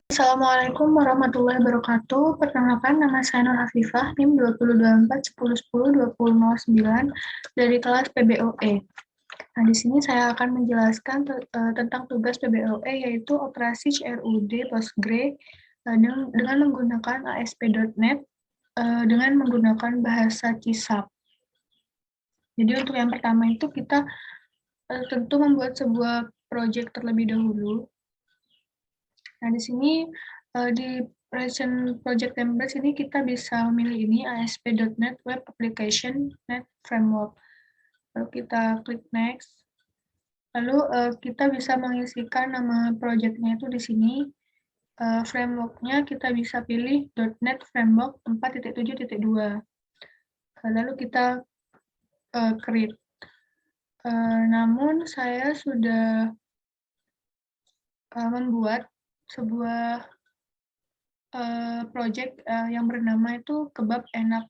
Assalamualaikum warahmatullahi wabarakatuh. Perkenalkan, nama saya Nur Hafifah, NIM 2024-10-10-2009 dari kelas PBOE. Nah, di sini saya akan menjelaskan tentang tugas PBOE, yaitu operasi CRUD Postgre dengan menggunakan ASP.NET dengan menggunakan bahasa C#. Jadi untuk yang pertama itu kita tentu membuat sebuah proyek terlebih dahulu. Nah, di sini di Present Project Templates ini kita bisa memilih ini ASP.NET Web Application Net Framework. Lalu kita klik Next. Lalu kita bisa mengisikan nama projectnya itu di sini. Frameworknya kita bisa pilih .NET Framework 4.7.2. Lalu kita create. Namun saya sudah membuat sebuah project yang bernama itu Kebab Enak.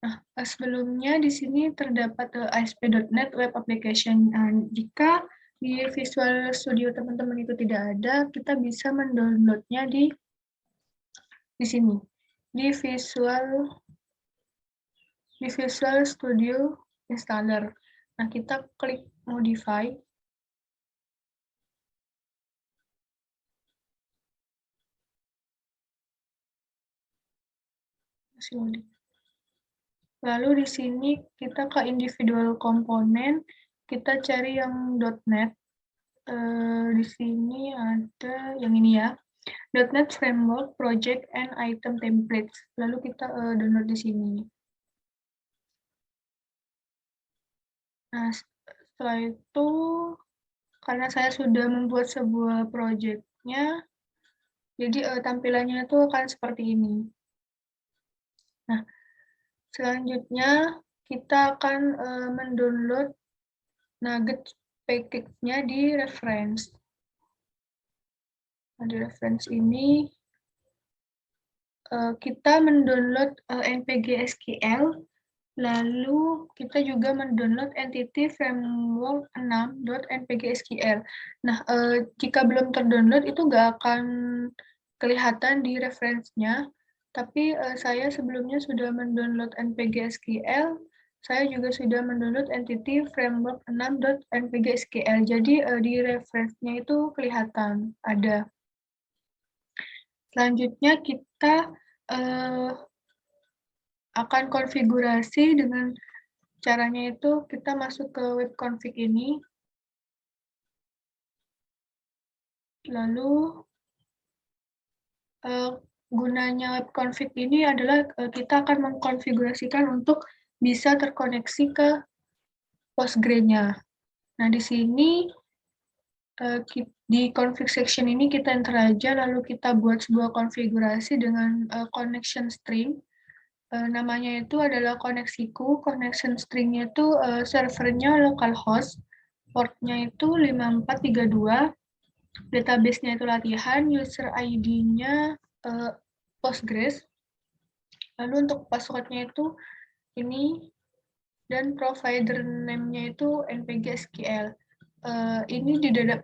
Nah, sebelumnya di sini terdapat ASP.NET Web Application. Nah, jika di Visual Studio teman-teman itu tidak ada, kita bisa mendownloadnya di sini, di Visual Studio Installer. Nah, kita klik Modify. Lalu di sini kita ke individual komponen, kita cari yang .NET. Di sini ada yang ini ya, .NET Framework Project and Item Templates. Lalu kita download di sini. Nah, setelah itu, karena saya sudah membuat sebuah projectnya, jadi tampilannya itu akan seperti ini. Nah, selanjutnya kita akan mendownload Nugget package-nya di reference. Nah, di reference ini kita mendownload NPG SQL, lalu kita juga mendownload Entity Framework 6.npg SQL. Nah, jika belum terdownload itu nggak akan kelihatan di reference-nya, tapi saya sebelumnya sudah mendownload NPG SQL, saya juga sudah mendownload Entity Framework 6.npg SQL. Jadi di reference-nya itu kelihatan ada. Selanjutnya kita akan konfigurasi dengan caranya itu kita masuk ke web config ini. Lalu gunanya web config ini adalah kita akan mengkonfigurasikan untuk bisa terkoneksi ke Postgre-nya. Nah, di sini di config section ini kita enter aja, lalu kita buat sebuah konfigurasi dengan connection string. Namanya itu adalah koneksiku, connection string-nya itu servernya localhost, portnya itu 5432, database-nya itu latihan, user ID-nya Postgres, lalu untuk password-nya itu ini, dan provider name-nya itu NPG SQL. Ini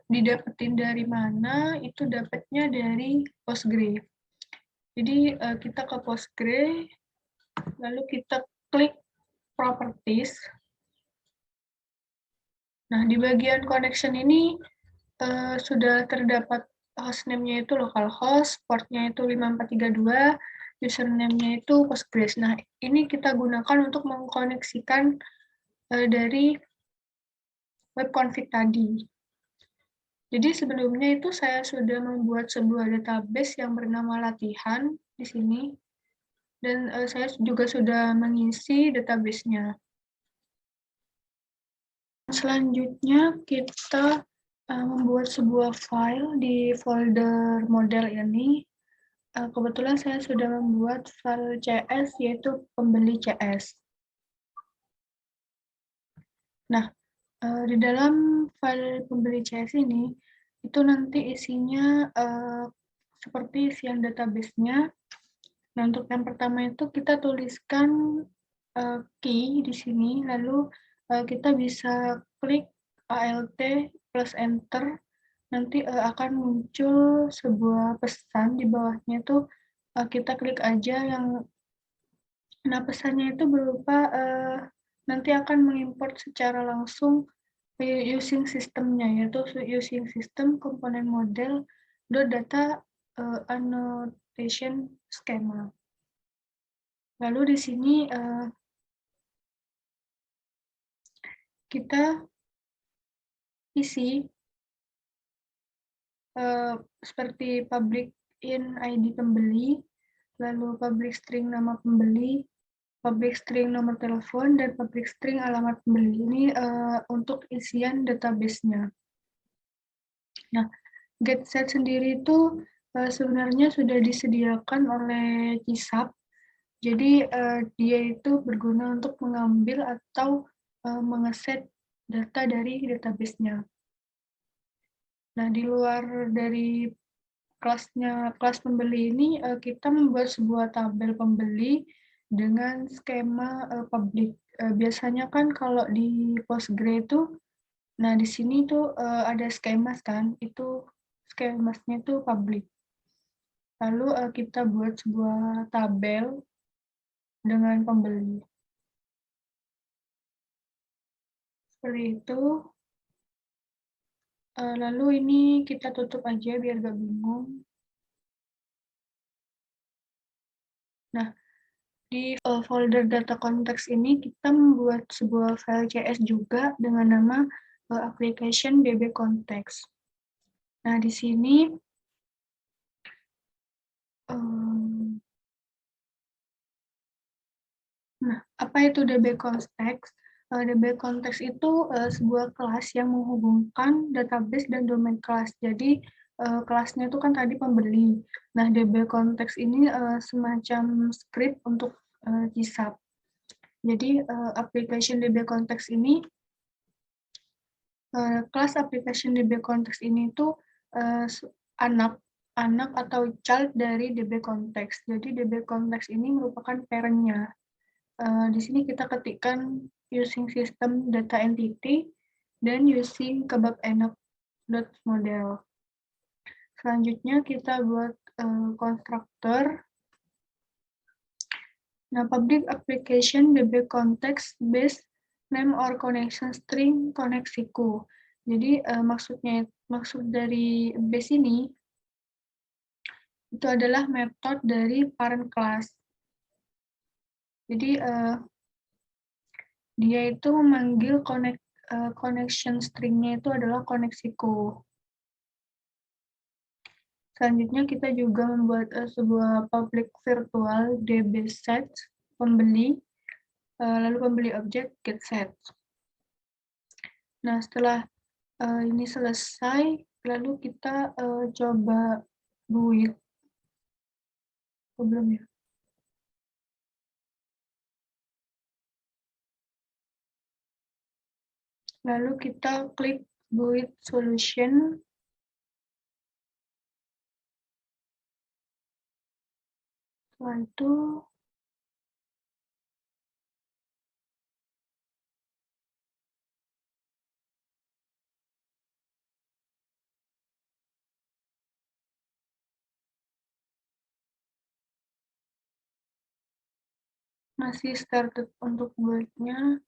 didapetin dari mana? Itu dapatnya dari Postgre. Jadi kita ke Postgre, lalu kita klik Properties. Nah, di bagian connection ini sudah terdapat hostname-nya itu localhost, port-nya itu 5432, username-nya itu Postgres. Nah, ini kita gunakan untuk mengkoneksikan dari web config tadi. Jadi sebelumnya itu saya sudah membuat sebuah database yang bernama latihan di sini, dan saya juga sudah mengisi database-nya. Selanjutnya kita membuat sebuah file di folder model ini. Kebetulan saya sudah membuat file CS, yaitu pembeli CS. Nah, di dalam file pembeli CS ini, itu nanti isinya seperti isian database-nya. Nah, untuk yang pertama itu kita tuliskan key di sini, lalu kita bisa klik ALT plus enter, nanti akan muncul sebuah pesan di bawahnya tuh kita klik aja yang pesannya itu berupa nanti akan mengimport secara langsung using sistemnya, yaitu using system komponen model data annotation schema. Lalu di sini kita isi seperti public in ID pembeli, lalu public string nama pembeli, public string nomor telepon, dan public string alamat pembeli. Ini untuk isian database-nya. Nah, getSet sendiri itu sebenarnya sudah disediakan oleh CISAP. Jadi dia itu berguna untuk mengambil atau mengeset data dari database-nya. Nah, di luar dari kelas pembeli ini, kita membuat sebuah tabel pembeli dengan skema public. Biasanya kan kalau di Postgre itu, nah di sini tuh ada skema kan, itu skemasnya itu public. Lalu kita buat sebuah tabel dengan pembeli. Seperti itu. Lalu ini kita tutup aja biar gak bingung. Nah, di folder data konteks ini kita membuat sebuah file CS juga dengan nama application DB context. Nah, di sini apa itu DB context? DB context itu sebuah kelas yang menghubungkan database dan domain kelas. Jadi kelasnya itu kan tadi pembeli. Nah, DB context ini semacam script untuk GSAP. Jadi application DB context ini, kelas application DB context ini itu anak atau child dari DB context. Jadi DB context ini merupakan parent-nya. Di sini kita ketikkan using system data entity dan using kebab enak.model. Selanjutnya kita buat konstruktor. Nah, public application DB context base name or connection string koneksiku. Jadi maksud dari base ini itu adalah metode dari parent class. Jadi dia itu memanggil connection string-nya itu adalah koneksiku. Selanjutnya kita juga membuat sebuah public virtual DB set pembeli, lalu pembeli objek getSet. Nah, setelah ini selesai, lalu kita coba build. Belum ya? Lalu kita klik build solution. Setelah itu masih started untuk build-nya.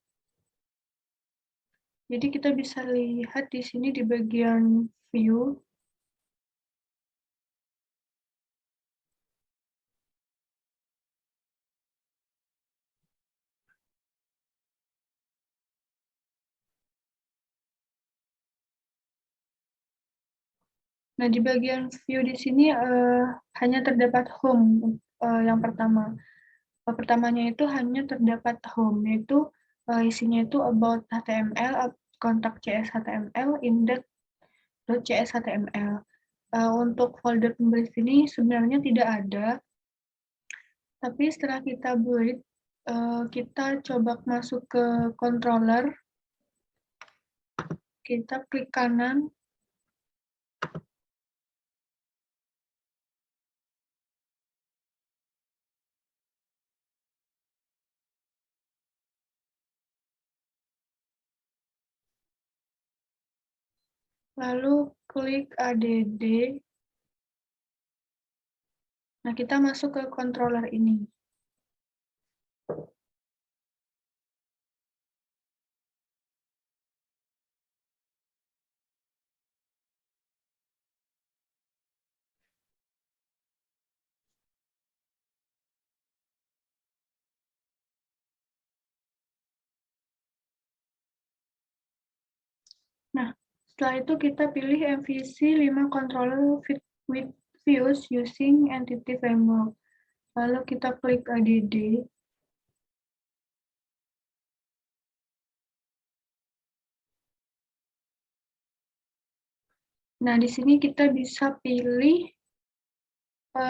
Jadi kita bisa lihat di sini di bagian view. Nah, di bagian view di sini hanya terdapat home yang pertama. Pertamanya itu hanya terdapat home, yaitu isinya itu about HTML, kontak CS.HTML, index.CS.HTML. Untuk folder pembeli sini sebenarnya tidak ada, tapi setelah kita build, kita coba masuk ke controller, kita klik kanan, lalu klik ADD. Nah, kita masuk ke controller ini. Nah, setelah itu kita pilih MVC 5 controller with views using Entity Framework. Lalu kita klik ADD. Nah, di sini kita bisa pilih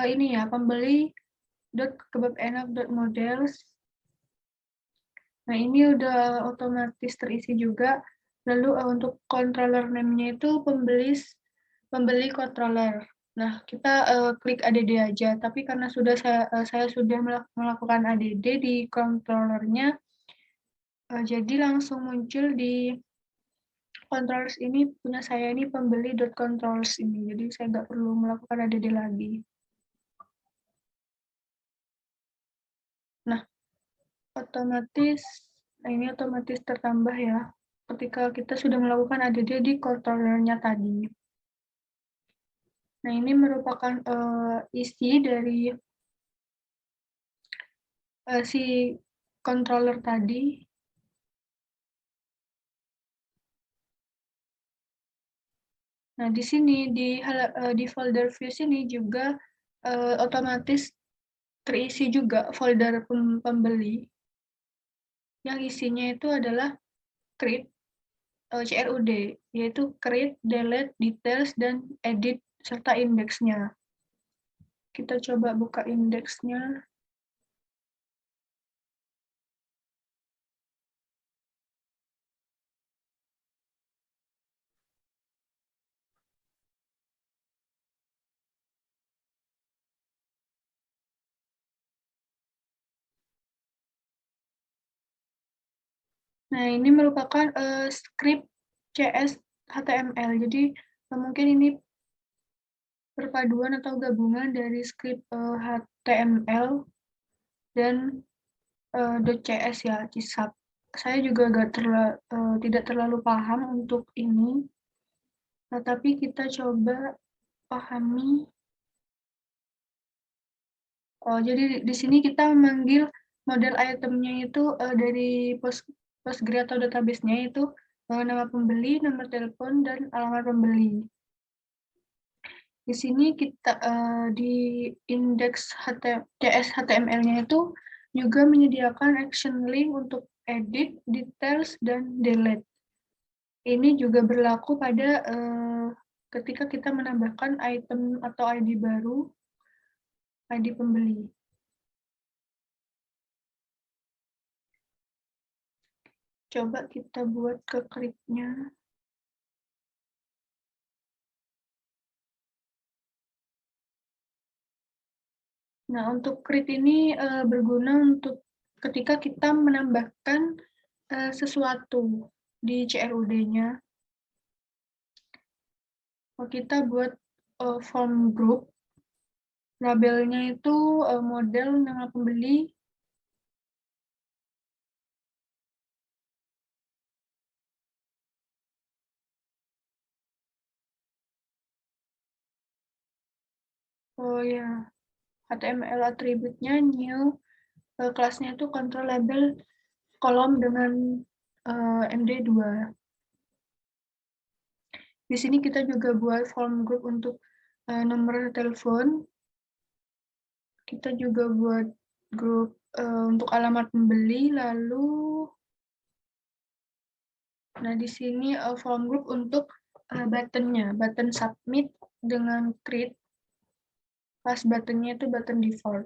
ini ya, pembeli.kebabenak.models. Nah, ini udah otomatis terisi juga. Lalu untuk controller name-nya itu pembeli controller. Nah, kita klik ADD aja. Tapi karena saya sudah melakukan ADD di controllernya, jadi langsung muncul di controllers ini punya saya ini pembeli.controls ini. Jadi saya nggak perlu melakukan ADD lagi. Nah, ini otomatis tertambah ya ketika kita sudah melakukan ADD di controllernya tadi. Nah, ini merupakan isi dari si controller tadi. Nah, di sini di folder views ini juga otomatis terisi juga folder pembeli yang isinya itu adalah create CRUD, yaitu create, delete, details, dan edit serta indeksnya. Kita coba buka indeksnya. Nah, ini merupakan script CS HTML. Jadi mungkin ini perpaduan atau gabungan dari script HTML dan .cs ya, CSAP. Saya juga tidak terlalu paham untuk ini, tetapi kita coba pahami. Jadi di sini kita memanggil model itemnya itu dari Postgre atau database-nya itu nama pembeli, nomor telepon, dan alamat pembeli. Di sini kita di indeks CS HTML-nya itu juga menyediakan action link untuk edit, details, dan delete. Ini juga berlaku pada ketika kita menambahkan item atau ID baru, ID pembeli. Coba kita buat ke create-nya. Nah, untuk create ini berguna untuk ketika kita menambahkan sesuatu di CRUD-nya. Kita buat form group, labelnya itu model nama pembeli, HTML atributnya new, kelasnya itu control label kolom dengan MD2. Di sini kita juga buat form group untuk nomor telepon. Kita juga buat grup untuk alamat pembeli, lalu di sini form group untuk buttonnya, button submit dengan create, pas buttonnya itu button default.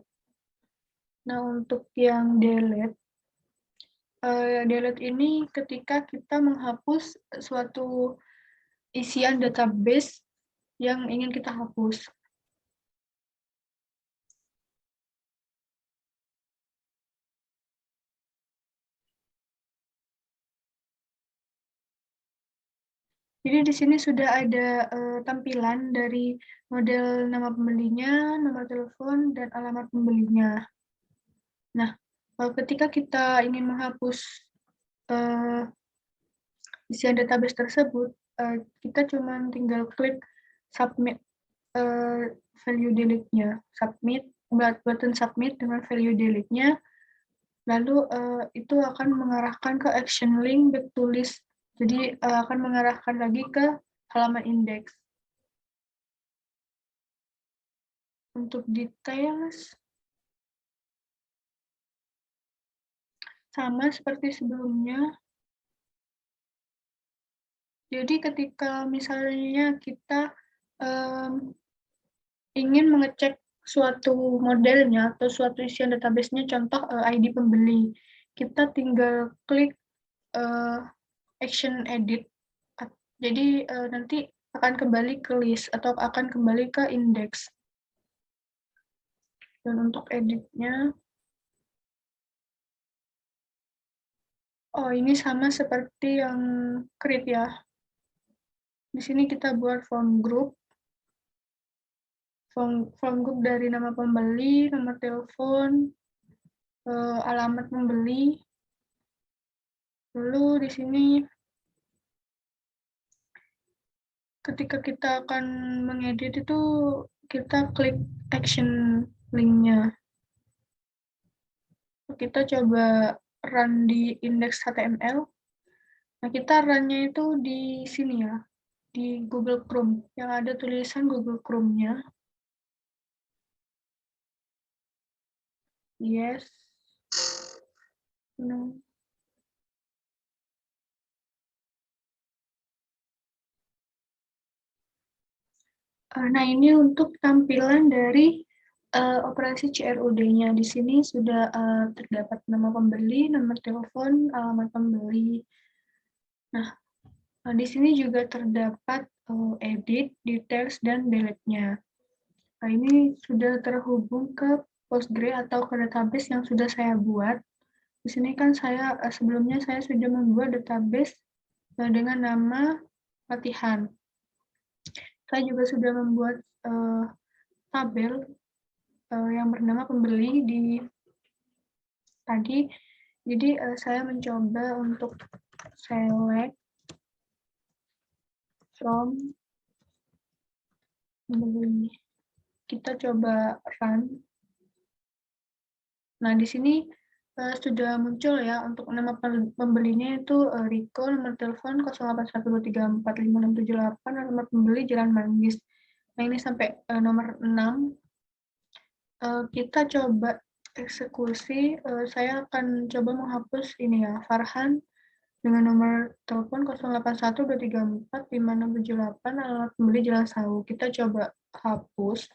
Nah, untuk yang delete ini ketika kita menghapus suatu isian database yang ingin kita hapus. Jadi di sini sudah ada tampilan dari model nama pembelinya, nomor telepon, dan alamat pembelinya. Nah, ketika kita ingin menghapus uh, isian database tersebut, kita cuma tinggal klik submit value delete-nya, button submit dengan value delete-nya, lalu itu akan mengarahkan ke action link back to list. Jadi akan mengarahkan lagi ke halaman indeks. Untuk details, sama seperti sebelumnya. Jadi ketika misalnya kita ingin mengecek suatu modelnya atau suatu isian database-nya, contoh ID pembeli, kita tinggal klik action edit. Jadi nanti akan kembali ke list atau akan kembali ke indeks. Dan untuk editnya, oh ini sama seperti yang create ya. Di sini kita buat form group. Form group dari nama pembeli, nomor telepon, alamat pembeli. Lalu di sini ketika kita akan mengedit itu kita klik action link-nya. Kita coba run di index HTML. Nah, kita run-nya itu di sini ya, di Google Chrome, yang ada tulisan Google Chrome-nya. Yes. No. Nah, ini untuk tampilan dari operasi CRUD-nya. Di sini sudah terdapat nama pembeli, nomor telepon, alamat pembeli. Nah, di sini juga terdapat edit, details, dan delete-nya. Nah, ini sudah terhubung ke Postgre atau ke database yang sudah saya buat. Di sini kan saya sebelumnya saya sudah membuat database dengan nama latihan. Saya juga sudah membuat tabel yang bernama pembeli di tadi. Jadi saya mencoba untuk select from pembeli. Kita coba run. Nah, di sini sudah muncul ya untuk nama pembelinya itu Riko, nomor telepon 0812345678, nomor pembeli Jalan Manggis. Nah, ini sampai nomor 6. Kita coba eksekusi. Saya akan coba menghapus ini ya, Farhan dengan nomor telepon 0812345678, alamat pembeli Jalan Sawu. Kita coba hapus.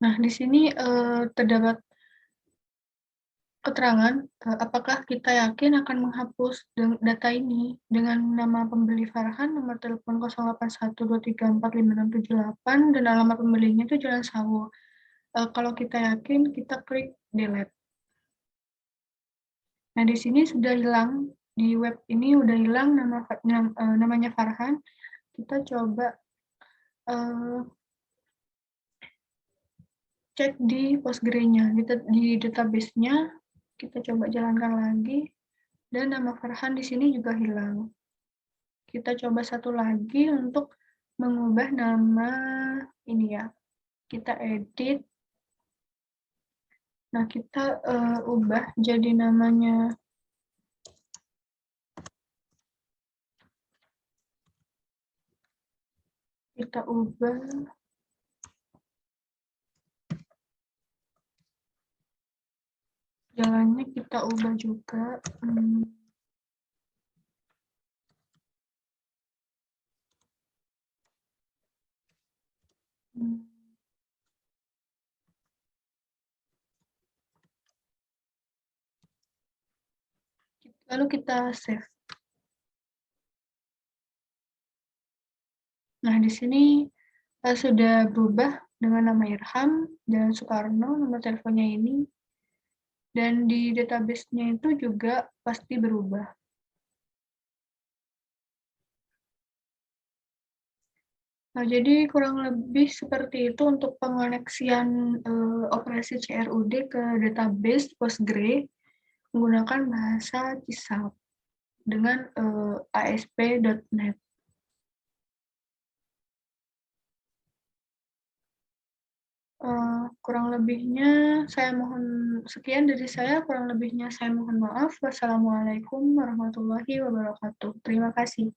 Nah, di sini terdapat keterangan apakah kita yakin akan menghapus data ini dengan nama pembeli Farhan, nomor telepon 0812345678, dan alamat pembelinya itu Jalan Sawo. Kalau kita yakin, kita klik delete. Nah, di sini sudah hilang, di web ini sudah hilang namanya Farhan. Kita coba cek di Postgre-nya, di database-nya. Kita coba jalankan lagi, dan nama Farhan di sini juga hilang. Kita coba satu lagi untuk mengubah nama ini ya. Kita edit. Nah, kita ubah jadi namanya kita ubah jalannya kita ubah juga. Lalu kita save. Nah, di sini sudah berubah dengan nama Irham, Jalan Soekarno, nomor teleponnya ini. Dan di database-nya itu juga pasti berubah. Nah, jadi kurang lebih seperti itu untuk pengoneksian operasi CRUD ke database Postgre menggunakan bahasa C# dengan ASP.NET. Kurang lebihnya saya mohon sekian dari saya, kurang lebihnya saya mohon maaf. Wassalamualaikum warahmatullahi wabarakatuh. Terima kasih.